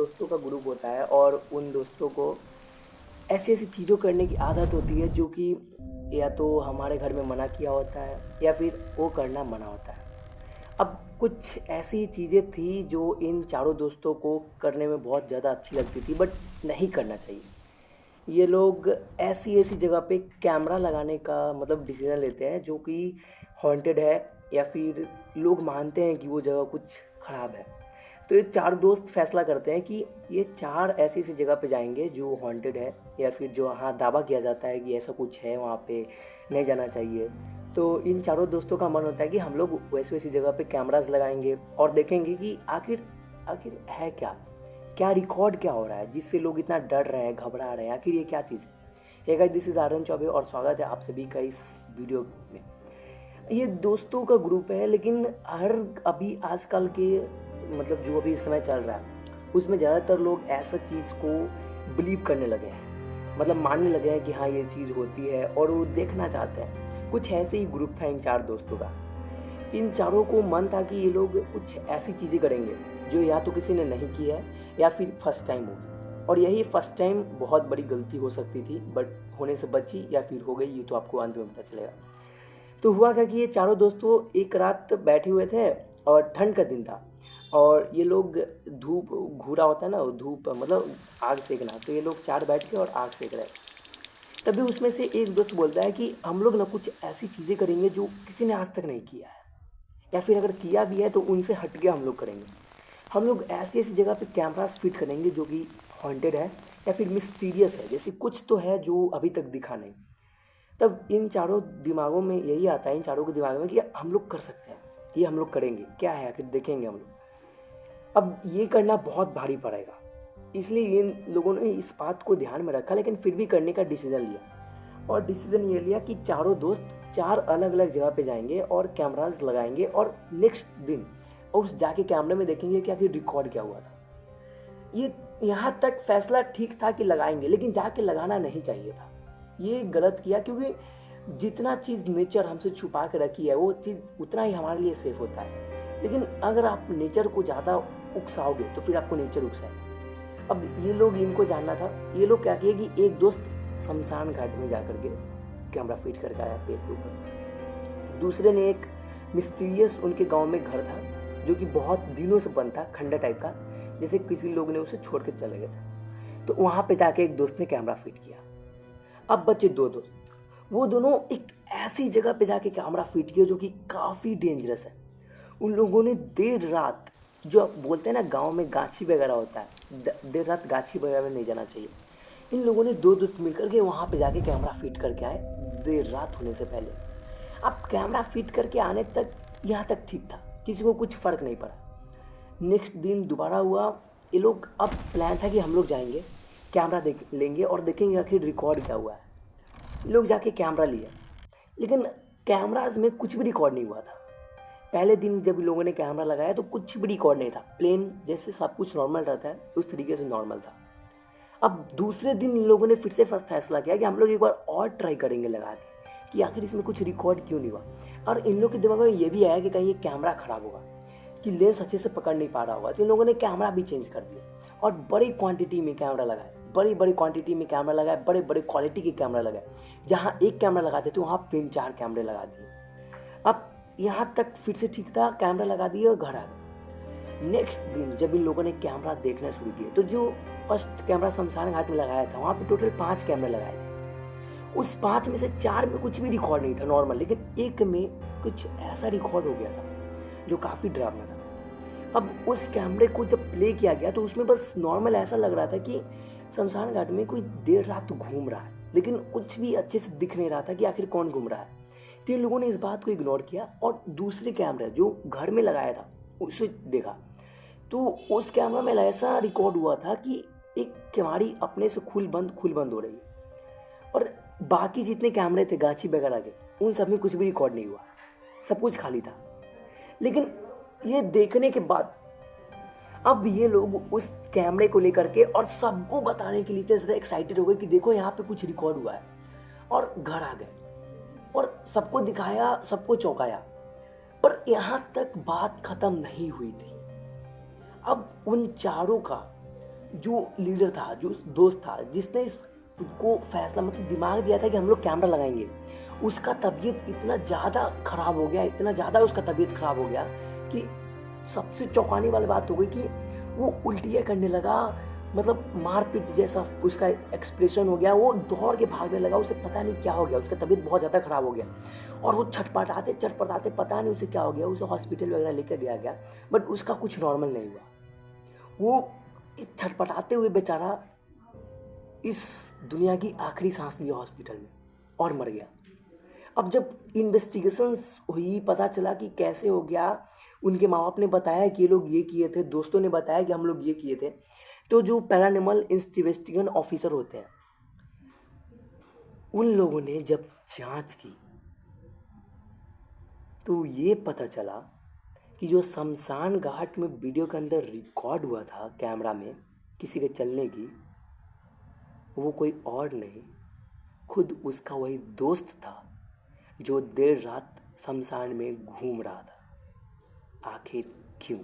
दोस्तों का ग्रुप होता है और उन दोस्तों को ऐसी-ऐसी चीज़ों करने की आदत होती है जो कि या तो हमारे घर में मना किया होता है या फिर वो करना मना होता है। अब कुछ ऐसी चीज़ें थी जो इन चारों दोस्तों को करने में बहुत ज़्यादा अच्छी लगती थी बट नहीं करना चाहिए। ये लोग ऐसी-ऐसी जगह पे कैमरा लगाने का मतलब डिसीज़न लेते हैं जो कि हॉन्टेड है या फिर लोग मानते हैं कि वो जगह कुछ ख़राब है। तो ये 4 दोस्त फ़ैसला करते हैं कि ये 4 ऐसी-ऐसी जगह पे जाएँगे जो हॉन्टेड है या फिर जो वहाँ दावा किया जाता है कि ऐसा कुछ है वहाँ पे, नहीं जाना चाहिए। तो इन चारों दोस्तों का मन होता है कि हम लोग वैसी-वैसी जगह पे कैमराज़ लगाएँगे और देखेंगे कि आखिर आखिर है क्या? क्या रिकॉर्ड क्या हो रहा है जिससे लोग इतना डर रहे हैं, घबरा रहे हैं, आखिर ये क्या चीज़ है? Hey guys, this is Aryan Chaubey और स्वागत है आप सभी का इस वीडियो में। ये दोस्तों का ग्रुप है लेकिन हर अभी आजकल के मतलब जो अभी समय चल रहा है, उसमें ज़्यादातर लोग ऐसा चीज़ को बिलीव करने लगे हैं। मतलब मानने लगे हैं कि हाँ, ये चीज़ होती है और वो देखना चाहते हैं। कुछ ऐसे ही ग्रुप था इन 4 दोस्तों का। इन चारों को मन था कि ये लोग कुछ ऐसी चीज़ें करेंगे जो या तो किसी ने नहीं की है या फिर फर्स्ट टाइम होगी और यही फर्स्ट टाइम बहुत बड़ी गलती हो सकती थी बट होने से बची या फिर हो गई, ये तो आपको अंत में पता चलेगा। तो हुआ क्या कि ये चारों दोस्तों एक रात बैठे हुए थे और ठंड का दिन था और ये लोग धूप घूरा होता है ना, वो धूप मतलब आग सेकना, तो ये लोग 4 बैठ के और आग सेक रहे थे। तभी उसमें से एक दोस्त बोलता है कि हम लोग ना कुछ ऐसी चीज़ें करेंगे जो किसी ने आज तक नहीं किया है या फिर अगर किया भी है तो उनसे हट के हम लोग करेंगे। हम लोग ऐसी-ऐसी जगह पे कैमरास फिट करेंगे जो कि हॉन्टेड है या फिर मिस्टीरियस है, जैसे कुछ तो है जो अभी तक दिखा नहीं। तब इन चारों दिमागों में यही आता है, इन चारों के दिमाग में कि हम लोग कर सकते हैं, ये हम लोग करेंगे, क्या है आखिर देखेंगे हम लोग। अब ये करना बहुत भारी पड़ेगा, इसलिए इन लोगों ने इस बात को ध्यान में रखा लेकिन फिर भी करने का डिसीज़न लिया और डिसीज़न ये लिया कि चारों दोस्त 4 अलग-अलग जगह पे जाएँगे और कैमराज़ लगाएँगे और नेक्स्ट दिन उस जाके कैमरे में देखेंगे कि आखिर रिकॉर्ड क्या हुआ था। ये यहाँ तक फैसला ठीक था कि लगाएँगे लेकिन जाके लगाना नहीं चाहिए था। ये गलत किया क्योंकि जितना चीज़ नेचर हमसे छुपा के रखी है वो चीज़ उतना ही हमारे लिए सेफ होता है। लेकिन अगर आप नेचर को ज़्यादा उकसाओगे तो फिर आपको नेचर उकसाएगा। अब ये लोग, इनको जानना था, ये लोग क्या किए कि एक दोस्त शमशान घाट में जाकर के कैमरा फिट करके आया पेड़ के ऊपर। दूसरे ने एक मिस्टीरियस उनके गाँव में घर था जो कि बहुत दिनों से बंद था, खंडर टाइप का, जैसे किसी लोग ने उसे छोड़ के चले गए थे। तो वहाँ पे जाके एक दोस्त ने कैमरा फिट किया। अब बचे 2 दोस्त, वो दोनों एक ऐसी जगह पे जाके कैमरा फिट किया जो कि काफ़ी डेंजरस है। उन लोगों ने देर रात, जो आप बोलते हैं ना गाँव में गाछी वगैरह होता है, देर रात गाछी वगैरह में नहीं जाना चाहिए। इन लोगों ने 2 दोस्त मिलकर के वहाँ पे जाके कैमरा फिट करके आए, देर रात होने से पहले। अब कैमरा फिट करके आने तक यहाँ तक ठीक था, किसी को कुछ फ़र्क नहीं पड़ा। नेक्स्ट दिन दोबारा हुआ, ये लोग, अब प्लान था कि हम लोग जाएंगे, कैमरा देख लेंगे और देखेंगे आखिर रिकॉर्ड क्या हुआ है। ये लोग जाके कैमरा लिए लेकिन कैमराज में कुछ भी रिकॉर्ड नहीं हुआ था। पहले दिन जब इन लोगों ने कैमरा लगाया तो कुछ भी रिकॉर्ड नहीं था, प्लेन जैसे सब कुछ नॉर्मल रहता है उस तरीके से नॉर्मल था। अब दूसरे दिन इन लोगों ने फिर से फैसला किया कि हम लोग एक बार और ट्राई करेंगे लगा के कि आखिर इसमें कुछ रिकॉर्ड क्यों नहीं हुआ। और इन लोग के दिमाग में ये भी आया कि कहीं ये कैमरा ख़राब होगा, कि लेंस अच्छे से पकड़ नहीं पा रहा होगा, तो इन लोगों ने कैमरा भी चेंज कर दिया और बड़ी क्वांटिटी में कैमरा लगाए, बड़ी क्वांटिटी में कैमरा लगाए, बड़े क्वालिटी के कैमरा लगाए। जहाँ एक कैमरा लगाते थे वहाँ 3-4 कैमरे लगा दिए। अब यहाँ तक फिर से ठीक था, कैमरा लगा दिए और घर आ गए। नेक्स्ट दिन जब इन लोगों ने कैमरा देखना शुरू किए तो जो फर्स्ट कैमरा शमशान घाट में लगाया था वहाँ पे टोटल 5 कैमरे लगाए थे। उस 5 में से 4 में कुछ भी रिकॉर्ड नहीं था नॉर्मल, लेकिन एक में कुछ ऐसा रिकॉर्ड हो गया था जो काफ़ी डरावना था। अब उस कैमरे को जब प्ले किया गया तो उसमें बस नॉर्मल ऐसा लग रहा था कि शमशान घाट में कोई देर रात घूम रहा है, लेकिन कुछ भी अच्छे से दिख नहीं रहा था कि आखिर कौन घूम रहा है। तो इन लोगों ने इस बात को इग्नोर किया और दूसरे कैमरा जो घर में लगाया था उसे देखा। तो उस कैमरा में ऐसा रिकॉर्ड हुआ था कि एक केवाड़ी अपने से खुल बंद हो रही है और बाकी जितने कैमरे थे गाछी वगैरह के उन सब में कुछ भी रिकॉर्ड नहीं हुआ, सब कुछ खाली था। लेकिन ये देखने के बाद अब ये लोग उस कैमरे को लेकर के और सबको बताने के लिए इतने ज़्यादा एक्साइटेड हो गए कि देखो यहाँ पे कुछ रिकॉर्ड हुआ है, और घर आ गए और सबको दिखाया, सबको चौंकाया। पर यहाँ तक बात खत्म नहीं हुई थी। अब उन चारों का जो लीडर था, जो दोस्त था, जिसने इसको फैसला मतलब दिमाग दिया था कि हम लोग कैमरा लगाएंगे, उसका तबीयत इतना ज़्यादा खराब हो गया, इतना ज़्यादा उसका तबीयत खराब हो गया कि सबसे चौंकाने वाली बात हो गई कि वो उल्टियाँ करने लगा। मतलब मारपीट जैसा उसका एक्सप्रेशन हो गया, वो दौड़ के भागने लगा, उसे पता नहीं क्या हो गया, उसका तबीयत बहुत ज़्यादा खराब हो गया। और वो छटपटाते छटपटाते पता नहीं उसे क्या हो गया, उसे हॉस्पिटल वगैरह लेकर गया, बट उसका कुछ नॉर्मल नहीं हुआ। वो इस छटपटाते हुए बेचारा इस दुनिया की आखिरी सांस लिया हॉस्पिटल में और मर गया। अब जब इन्वेस्टिगेशंस हुई, पता चला कि कैसे हो गया, उनके माँ बाप ने बताया कि ये लोग ये किए थे, दोस्तों ने बताया कि हम लोग ये किए थे। तो जो पैरानॉर्मल इन्वेस्टिगेशन ऑफिसर होते हैं, उन लोगों ने जब जांच की तो ये पता चला कि जो शमशान घाट में वीडियो के अंदर रिकॉर्ड हुआ था कैमरा में किसी के चलने की, वो कोई और नहीं, खुद उसका वही दोस्त था जो देर रात शमशान में घूम रहा था। आखिर क्यों?